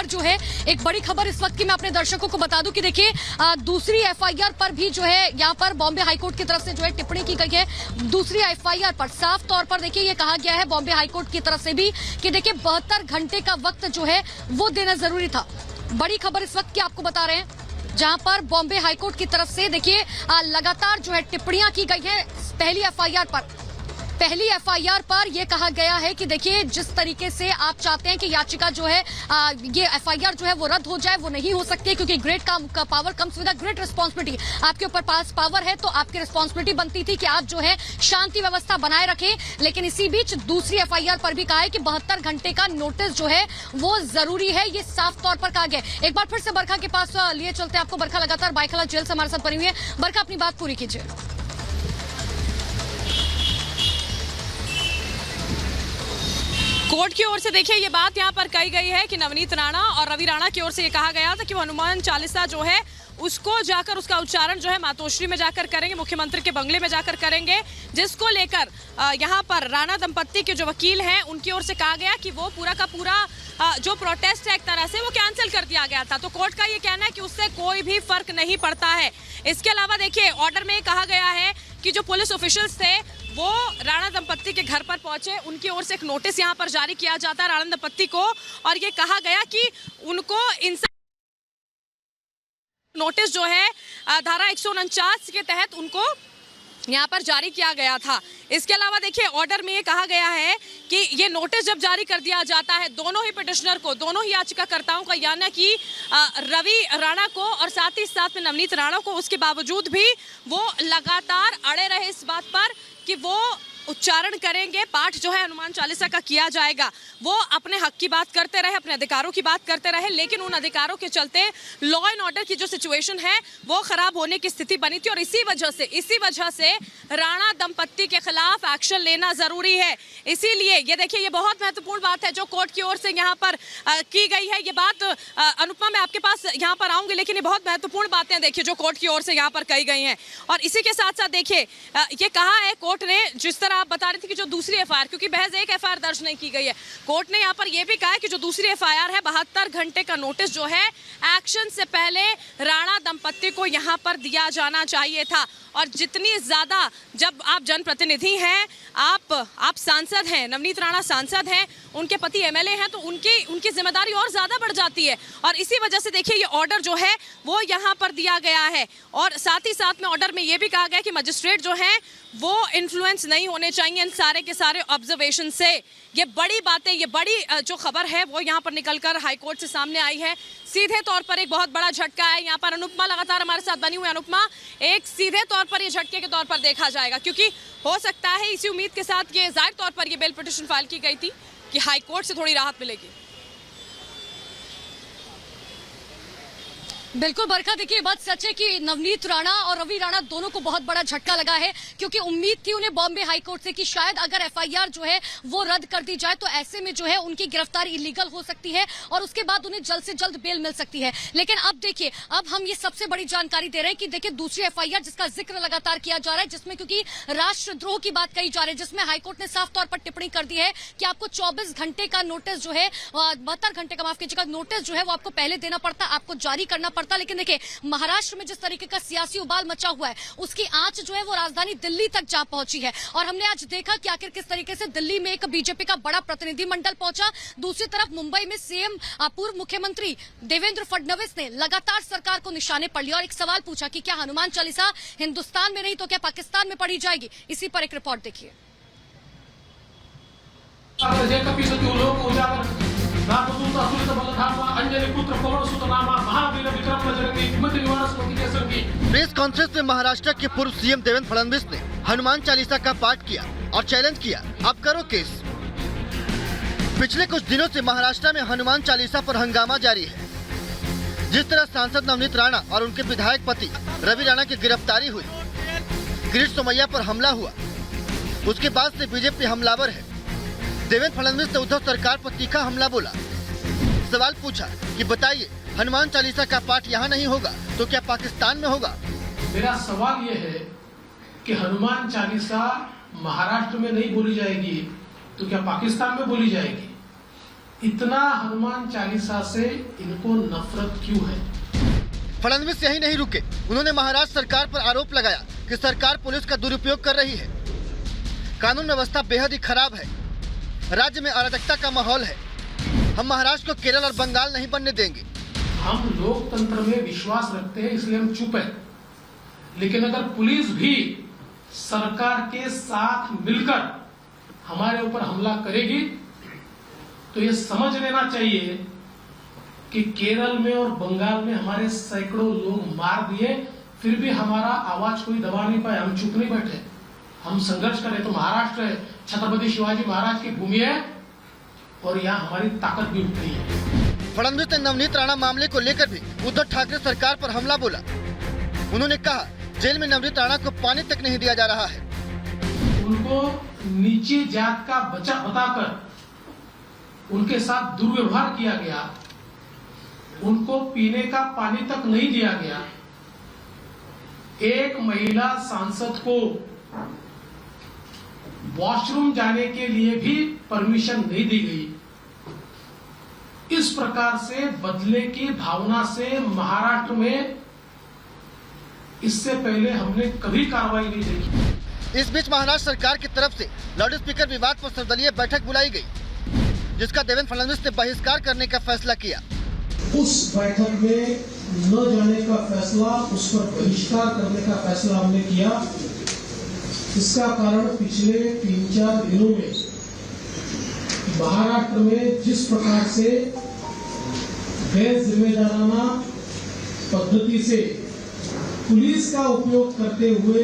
पर जो है एक बड़ी खबर इस वक्त की मैं अपने दर्शकों को बता दूं कि देखिए दूसरी एफआईआर पर भी जो है यहाँ पर बॉम्बे हाईकोर्ट की तरफ से जो है टिप्पणी की गई है। दूसरी एफआईआर पर साफ तौर पर देखिए ये कहा गया है बॉम्बे हाईकोर्ट की तरफ से भी कि देखिए 72 घंटे का वक्त जो है वो देना जरूरी था। बड़ी खबर इस वक्त की आपको बता रहे हैं जहां पर बॉम्बे हाईकोर्ट की तरफ से देखिए लगातार जो है टिप्पणियां की गई है। पहली एफआईआर पर यह कहा गया है कि देखिए जिस तरीके से आप चाहते हैं कि याचिका जो है ये एफआईआर जो है वो रद्द हो जाए, वो नहीं हो सकती है क्योंकि ग्रेट का power comes with a great responsibility. आपके ऊपर पास पावर है तो आपकी रिस्पांसिबिलिटी बनती थी कि आप जो है शांति व्यवस्था बनाए रखें। लेकिन इसी बीच दूसरी एफआईआर पर भी कहा है कि 72 घंटे का नोटिस जो है वो जरूरी है, ये साफ तौर पर कहा गया। एक बार फिर से बरखा के पास लिए चलते हैं आपको। बरखा लगातार बाइखला जेल से हमारे साथ बनी हुई है। बरखा अपनी बात पूरी कीजिए। कोर्ट की ओर से देखिए ये बात यहाँ पर कही गई है कि नवनीत राणा और रवि राणा की ओर से ये कहा गया था कि वो हनुमान चालीसा जो है उसको जाकर उसका उच्चारण जो है मातोश्री में जाकर करेंगे, मुख्यमंत्री के बंगले में जाकर करेंगे, जिसको लेकर यहाँ पर राणा दंपत्ति के जो वकील हैं उनकी ओर से कहा गया कि वो पूरा का पूरा जो प्रोटेस्ट है एक तरह से वो कैंसिल कर दिया गया था। तो कोर्ट का ये कहना है कि उससे कोई भी फर्क नहीं पड़ता है। इसके अलावा देखिए ऑर्डर में कहा गया है कि जो पुलिस ऑफिशियल्स थे वो राणा दंपत्ति के घर पर पहुंचे, उनकी ओर से एक नोटिस यहाँ पर जारी किया जाता है राणा दंपत्ति को, और ये कहा गया कि उनको इनसे नोटिस जो है धारा 149 के तहत उनको यहाँ पर जारी किया गया था। इसके अलावा देखिए ऑर्डर में ये कहा गया है कि ये नोटिस जब जारी कर दिया जाता है दोनों ही पिटिशनर को, दोनों ही याचिकाकर्ताओं का, यानी कि रवि राणा को और साथ ही साथ में नवनीत राणा को, उसके बावजूद भी वो लगातार अड़े रहे इस बात पर कि वो उच्चारण करेंगे, पाठ जो है हनुमान चालीसा का किया जाएगा। वो अपने हक की बात करते रहे, अपने अधिकारों की बात करते रहे, लेकिन उन अधिकारों के चलते लॉ एंड ऑर्डर की जो सिचुएशन है वो खराब होने की स्थिति बनी थी और इसी वजह से राणा दंपत्ति के खिलाफ एक्शन लेना जरूरी है। इसीलिए ये देखिए ये बहुत महत्वपूर्ण बात है जो कोर्ट की ओर से यहाँ पर की गई है। ये बात अनुपमा मैं आपके पास यहाँ पर आऊंगी, लेकिन ये बहुत महत्वपूर्ण बातें देखिए जो कोर्ट की ओर से यहाँ पर कही गई हैं। और इसी के साथ साथ देखिए ये कहा है कोर्ट ने, जिस तरह आप बता रहे थे कि जो दूसरी एफआईआर, क्योंकि महज एक एफआईआर दर्ज नहीं की गई है, कोर्ट ने यहाँ पर यह भी कहा है कि जो दूसरी एफआईआर है 72 घंटे का नोटिस जो है एक्शन से पहले राणा दंपत्ति को यहाँ पर दिया जाना चाहिए था। और जितनी ज्यादा, जब आप जनप्रतिनिधि हैं, आप सांसद हैं, नवनीत राणा सांसद हैं, उनके पति एमएलए हैं, तो उनकी जिम्मेदारी और ज्यादा बढ़ जाती है। और इसी वजह से देखिए ये ऑर्डर जो है वो यहाँ पर दिया गया है। और साथ ही साथ में ऑर्डर में ये भी कहा गया कि मजिस्ट्रेट जो है वो इन्फ्लुएंस नहीं होने चाहिए इन सारे के सारे ऑब्जर्वेशन से। ये बड़ी बातें, ये बड़ी जो खबर है वो यहाँ पर निकलकर हाईकोर्ट से सामने आई है। सीधे तौर पर एक बहुत बड़ा झटका है। यहाँ पर अनुपमा लगातार हमारे साथ बनी हुई है। अनुपमा, एक सीधे तौर पर ये झटके के तौर पर देखा जाएगा, क्योंकि हो सकता है इसी उम्मीद के साथ ये जाहिर तौर पर ये बेल पिटिशन फाइल की गई थी कि हाईकोर्ट से थोड़ी राहत मिलेगी। बिल्कुल बरखा, देखिए बात सच है कि नवनीत राणा और रवि राणा दोनों को बहुत बड़ा झटका लगा है, क्योंकि उम्मीद थी उन्हें बॉम्बे हाईकोर्ट से कि शायद अगर एफआईआर जो है वो रद्द कर दी जाए तो ऐसे में जो है उनकी गिरफ्तारी इलीगल हो सकती है और उसके बाद उन्हें जल्द से जल्द बेल मिल सकती है। लेकिन अब देखिए, अब हम ये सबसे बड़ी जानकारी दे रहे हैं कि देखिए दूसरी एफआईआर जिसका जिक्र लगातार किया जा रहा है, जिसमें क्योंकि राष्ट्रद्रोह की बात कही जा रही है, जिसमें हाईकोर्ट ने साफ तौर पर टिप्पणी कर दी है कि आपको 24 घंटे का नोटिस जो है, 72 घंटे का माफ कीजिएगा, नोटिस जो है वो आपको पहले देना पड़ता, आपको जारी करना पड़ता। लेकिन देखिए महाराष्ट्र में जिस तरीके का सियासी उबाल मचा हुआ है उसकी आंच जो है वो राजधानी दिल्ली तक जा पहुंची है। और हमने आज देखा कि आखिर किस तरीके से दिल्ली में एक बीजेपी का बड़ा प्रतिनिधिमंडल पहुंचा। दूसरी तरफ मुंबई में सीएम पूर्व मुख्यमंत्री देवेंद्र फडणवीस ने लगातार सरकार को निशाने पर लिया और एक सवाल पूछा कि क्या हनुमान चालीसा हिंदुस्तान में नहीं तो क्या पाकिस्तान में पढ़ी जाएगी। इसी पर एक रिपोर्ट देखिए। प्रेस कॉन्फ्रेंस में महाराष्ट्र के पूर्व सीएम देवेंद्र फडणवीस ने हनुमान चालीसा का पाठ किया और चैलेंज किया, अब करो केस। पिछले कुछ दिनों से महाराष्ट्र में हनुमान चालीसा पर हंगामा जारी है। जिस तरह सांसद नवनीत राणा और उनके विधायक पति रवि राणा की गिरफ्तारी हुई, किरीट सोमैया पर हमला हुआ, उसके बाद से बीजेपी हमलावर है। देवेंद्र फडणवीस ने उद्धव सरकार पर तीखा हमला बोला, सवाल पूछा कि बताइए हनुमान चालीसा का पाठ यहाँ नहीं होगा तो क्या पाकिस्तान में होगा। मेरा सवाल ये है कि हनुमान चालीसा महाराष्ट्र में नहीं बोली जाएगी तो क्या पाकिस्तान में बोली जाएगी। इतना हनुमान चालीसा से इनको नफरत क्यों है? फडणवीस यही नहीं रुके, उन्होंने महाराष्ट्र सरकार पर आरोप लगाया कि सरकार पुलिस का दुरुपयोग कर रही है। कानून व्यवस्था बेहद ही खराब है, राज्य में अराजकता का माहौल है। हम महाराष्ट्र को केरल और बंगाल नहीं बनने देंगे। हम लोकतंत्र में विश्वास रखते हैं, इसलिए हम चुप हैं। लेकिन अगर पुलिस भी सरकार के साथ मिलकर हमारे ऊपर हमला करेगी तो ये समझ लेना चाहिए कि केरल में और बंगाल में हमारे सैकड़ों लोग मार दिए, फिर भी हमारा आवाज कोई दबा नहीं पाए। हम चुप नहीं बैठे, हम संघर्ष करें। तो महाराष्ट्र है, छत्रपति शिवाजी महाराज की भूमि है और यहाँ हमारी ताकत भी उतनी है। फडणवीस ने नवनीत राणा मामले को लेकर भी उद्धव ठाकरे सरकार पर हमला बोला। उन्होंने कहा जेल में नवनीत राणा को पानी तक नहीं दिया जा रहा है। उनको नीची जात का बच्चा बताकर उनके साथ दुर्व्यवहार किया गया, उनको पीने का पानी तक नहीं दिया गया। एक महिला सांसद को वॉशरूम जाने के लिए भी परमिशन नहीं दी गई। इस प्रकार से बदले की भावना से महाराष्ट्र में इससे पहले हमने कभी कार्रवाई नहीं देखी। इस बीच महाराष्ट्र सरकार की तरफ से लाउड स्पीकर विवाद पर सर्वदलीय बैठक बुलाई गई, जिसका देवेंद्र फडणवीस ने बहिष्कार करने का फैसला किया। उस बैठक में न जाने का फैसला, उस पर बहिष्कार करने का फैसला हमने किया। इसका कारण पिछले 3-4 दिनों में महाराष्ट्र में जिस प्रकार से गैर जिम्मेदाराना पद्धति से पुलिस का उपयोग करते हुए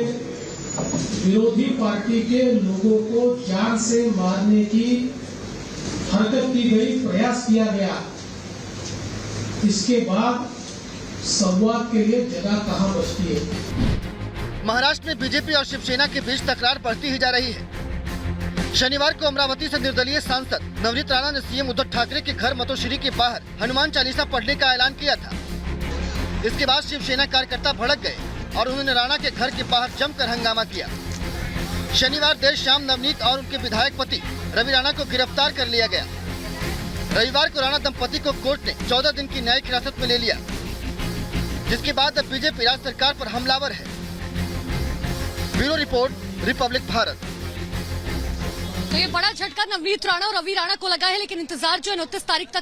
विरोधी पार्टी के लोगों को जान से मारने की हरकत की गई, प्रयास किया गया। इसके बाद संवाद के लिए जगह कहां बचती है? महाराष्ट्र में बीजेपी और शिवसेना के बीच तकरार बढ़ती ही जा रही है। शनिवार को अमरावती से निर्दलीय सांसद नवनीत राणा ने सीएम उद्धव ठाकरे के घर मतोश्री के बाहर हनुमान चालीसा पढ़ने का ऐलान किया था। इसके बाद शिवसेना कार्यकर्ता भड़क गए और उन्होंने राणा के घर के बाहर जमकर हंगामा किया। शनिवार देर शाम नवनीत और उनके विधायक पति रवि राणा को गिरफ्तार कर लिया गया। रविवार को राणा दंपति को कोर्ट ने 14 दिन की न्यायिक हिरासत में ले लिया, जिसके बाद अब बीजेपी राज्य सरकार पर हमलावर है। Bureau report, Republic Bharat. तो ये बड़ा झटका नवनीत राणा और रवि राणा को लगा है, लेकिन इंतजार जो है 29 तारीख तक